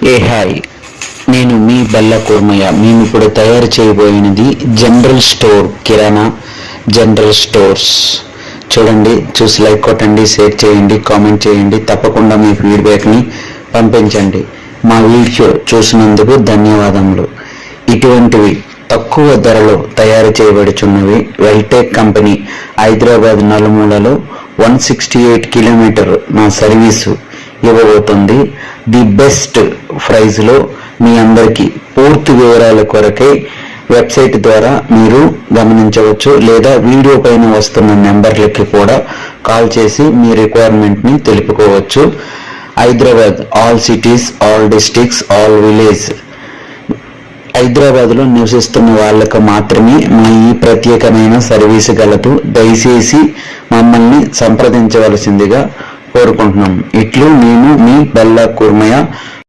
Hi, నేను మీ బల్ల కూర్మయ్య. మేము ఇప్పుడు తయారు చేయబోయినది జనరల్ స్టోర్, కిరాణా జనరల్ స్టోర్స్. చూడండి, చూసి లైక్ కొట్టండి, షేర్ చేయండి, కామెంట్ చేయండి. తప్పకుండా మీ ఫీడ్బ్యాక్ని పంపించండి. మా వీడియో చూసినందుకు ధన్యవాదములు. ఇటువంటివి తక్కువ ధరలో తయారు చేయబడుచున్నవి వెల్టెక్ కంపెనీ హైదరాబాద్ నలుమూలలో 168 కిలోమీటర్ నా సర్వీసు ఇవ్వబోతుంది. ది బెస్ట్ ప్రైజ్లో మీ అందరికీ పూర్తి వివరాల కొరకై వెబ్సైట్ ద్వారా మీరు గమనించవచ్చు, లేదా వీడియో పైన వస్తున్న నెంబర్లకి కూడా కాల్ చేసి మీ రిక్వైర్మెంట్ని తెలుపుకోవచ్చు. Hyderabad, all cities, all districts, all village. హైదరాబాద్లో నివసిస్తున్న వాళ్ళకు మాత్రమే మా ఈ ప్రత్యేకమైన సర్వీసు గలదు. దయచేసి మమ్మల్ని సంప్రదించవలసిందిగా కోరుకుంటున్నాం. ఇట్లు నేను మీ బల్ల కూర్మయ్య.